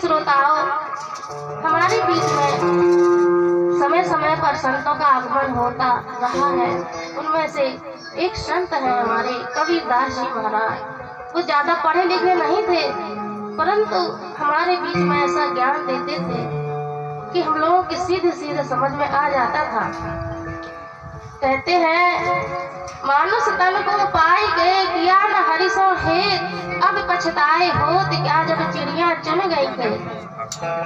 श्रोताओं, हमारे बीच में समय समय पर संतों का आगमन होता रहा है। उनमें से एक संत है हमारे कबीरदास जी महाराज। वो ज्यादा पढ़े लिखे नहीं थे, परंतु हमारे बीच में ऐसा ज्ञान देते थे कि हम लोगों की सीधे सीधे समझ में आ जाता था। कहते हैं, मानुष तन को पाई गए किया न हरिसो हेत, अब पछताए होत क्या जब चिड़िया चुन गई थे।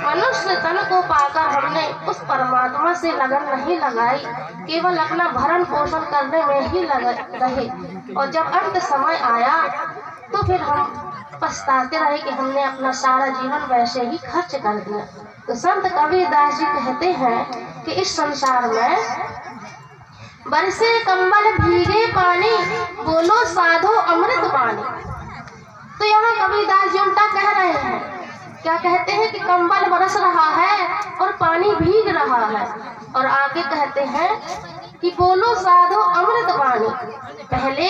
मनुष्य तन को पाकर हमने उस परमात्मा से लगन नहीं लगाई, केवल अपना भरण पोषण करने में ही लगे रहे। और जब अंत समय आया तो फिर हम पछताते रहे कि हमने अपना सारा जीवन वैसे ही खर्च कर दिया। तो संत कबीरदास जी कहते हैं कि इस संसार में बरसे कंबल भीगे पानी, बोलो साधो अमृत पानी। तो यहाँ कबीरदास जी उल्टा कह रहे हैं। क्या कहते हैं कि कंबल बरस रहा है और पानी भीग रहा है, और आगे कहते हैं कि बोलो साधो अमृत पानी। पहले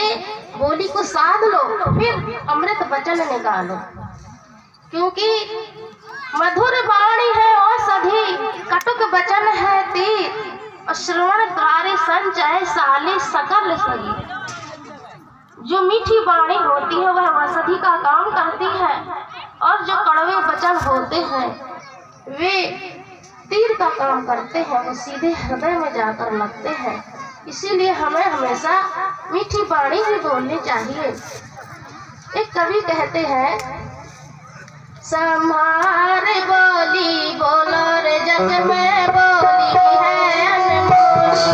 बोली को साध लो, फिर अमृत वचन निकालो, क्योंकि मधुर वाणी है औषधि, कटुक वचन है तीर, और श्रवण कार्य संचय साले सकल शरीर। जो मीठी वाणी होती है वह औषधि का काम करती है, और जो कड़वे वचन होते हैं वे तीर का काम करते हैं, वो सीधे हृदय में जाकर लगते हैं। इसीलिए हमें हमेशा मीठी वाणी ही बोलनी चाहिए। एक कवि कहते हैं, संभार बोली बोलो रे जग में बोली है अनमोल।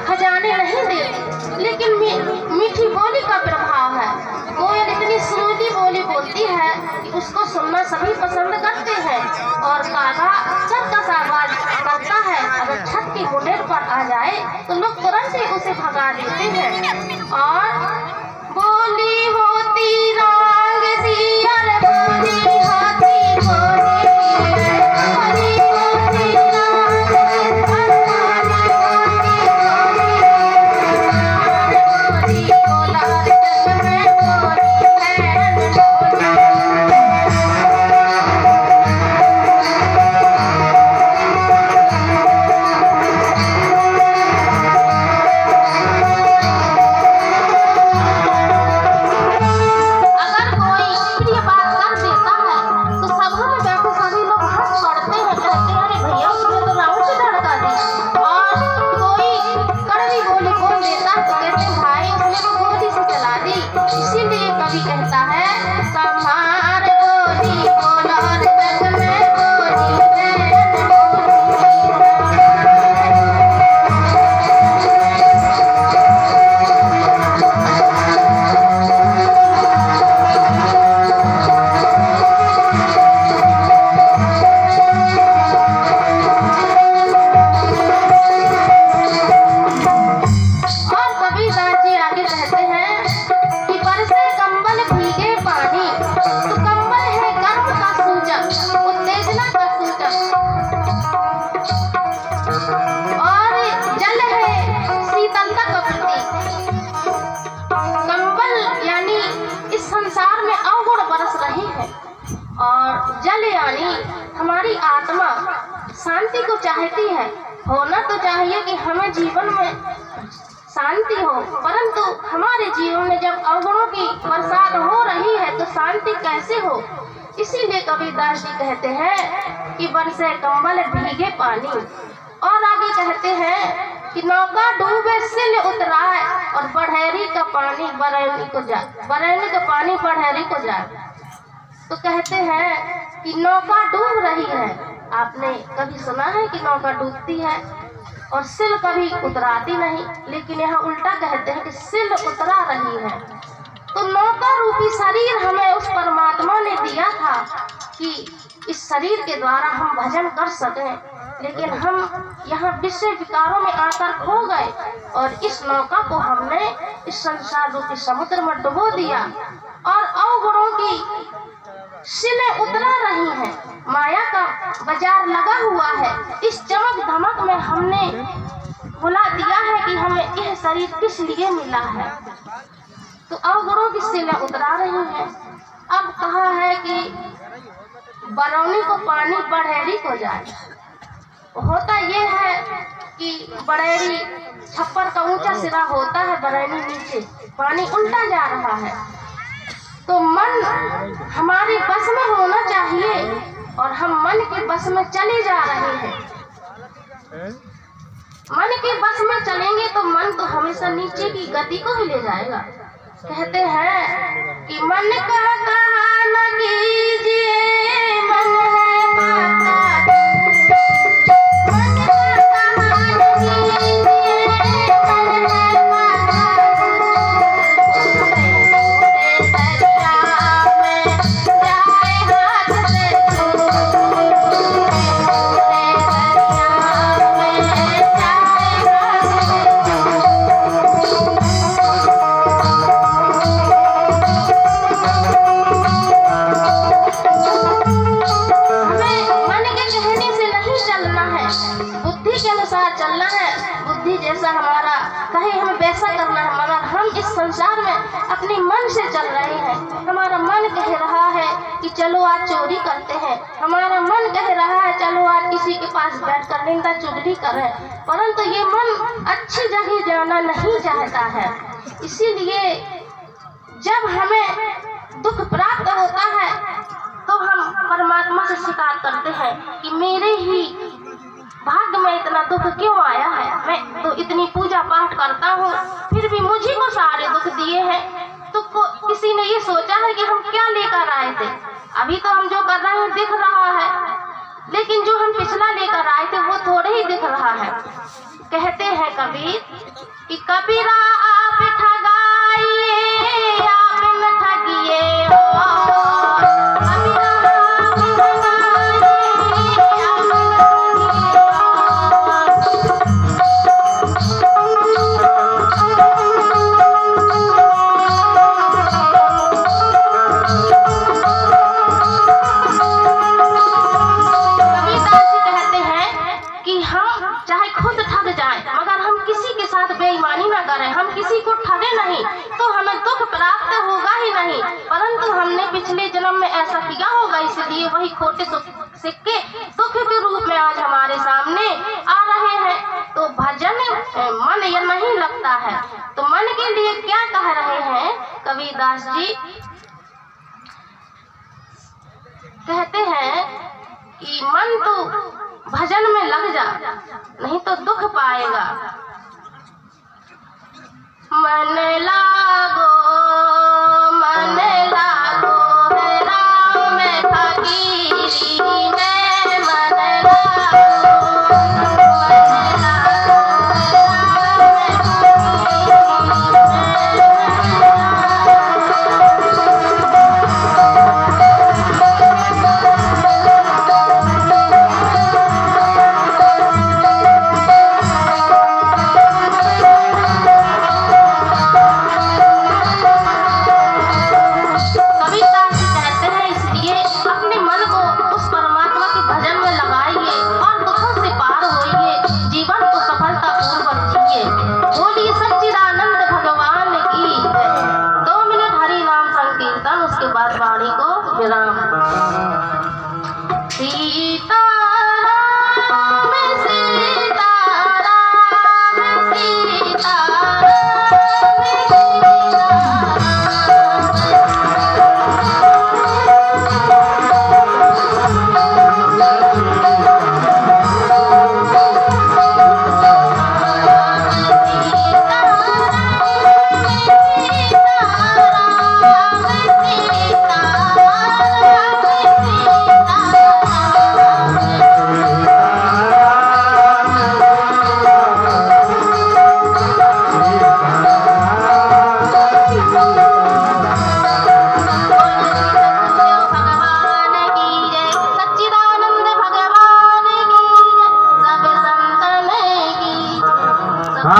खजाने नहीं दे, लेकिन मीठी बोली का प्रभाव है। कोयल इतनी सुरीली बोली बोलती है कि उसको सुनना सभी पसंद करते हैं, और कागा छत का आवाज करता है। अगर छत की मुंडेर पर आ जाए तो लोग तुरंत ही उसे भगा देते हैं। और बोली होती रांग सी और बोली होती बोली हमारी आत्मा शांति को चाहती है। होना तो चाहिए कि हमें जीवन में शांति हो, परंतु हमारे जीवन में जब अवगुणों की बरसात हो रही है तो शांति कैसे हो। इसीलिए कबीरदास जी कहते हैं कि बरसे कंबल भीगे पानी, और आगे कहते हैं कि नौका डूबे सिल उतराए और बढ़ेरी का पानी बरैनी को जाए, बरैनी का पानी बढ़ेरी को जाए। तो कहते हैं कि नौका डूब रही है। आपने कभी सुना है कि नौका डूबती है और सिल कभी उतराती नहीं, लेकिन यहाँ उल्टा कहते हैं कि सिल उतरा रही है। तो नौका रूपी शरीर हमें उस परमात्मा ने दिया था कि इस शरीर के द्वारा हम भजन कर सकें, लेकिन हम यहाँ विषय विकारों में आकर खो गए और इस नौका को हमने इस संसार रूपी समुद्र में डुबो दिया और अवगुणों की सिलें उतरा रही हैं। माया का बाजार लगा हुआ है। इस चमक धमक में हमने भुला दिया है कि हमें यह शरीर किस लिए मिला है। तो अवगुणों की सिलें उतरा रही हैं। अब कहा है कि बरौनी को पानी बढ़ेरी को जाए। होता ये है कि बढ़ेरी छप्पर का ऊंचा सिरा होता है, बरौनी नीचे, पानी उल्टा जा रहा है। तो मन हमारे बस में होना चाहिए और हम मन के बस में चले जा रहे हैं। मन के बस में चलेंगे तो मन तो हमेशा नीचे की गति को ही ले जाएगा। कहते हैं कि मन का कहा न कीजिए, मन है माता, मन का कहा न कीजिए, मन है माता, चलना है, बुद्धि जैसा हमारा कहे हमें वैसा करना है। मगर हम इस संसार में अपने मन से चल रहे हैं। हमारा मन कह रहा है कि चलो आज चोरी करते हैं, हमारा मन कह रहा है चलो आज किसी के पास बैठकर निंदा चुगली करें, परंतु ये मन अच्छी जगह जाना नहीं चाहता है। इसीलिए जब हमें दुख प्राप्त होता है तो हम परमात्मा से शिकायत करते हैं कि मेरे ही भाग्य में इतना दुख क्यों आया है। मैं तो इतनी पूजा पाठ करता हूँ फिर भी मुझे को सारे दुख दिए हैं। तो किसी ने ये सोचा है कि हम क्या लेकर आए थे। अभी तो हम जो कर रहे हैं दिख रहा है, लेकिन जो हम पिछला लेकर आए थे वो थोड़े ही दिख रहा है। कहते हैं कबीर कि कबीरा आप ठगाइए आप न ठगिए हो, किसी को ठगे नहीं तो हमें दुख प्राप्त होगा ही नहीं। परंतु हमने पिछले जन्म में ऐसा किया होगा, इसलिए वही खोटे सिक्के दुख के रूप में आज हमारे सामने आ रहे हैं। तो भजन मन ये नहीं लगता है। तो मन के लिए क्या कह रहे हैं कबीरदास जी, कहते हैं कि मन तो भजन में लग जा, नहीं तो दुख पाएगा। मन लागो है राम में फकीरी में, मन लागो उसके बाद वाणी को विराम।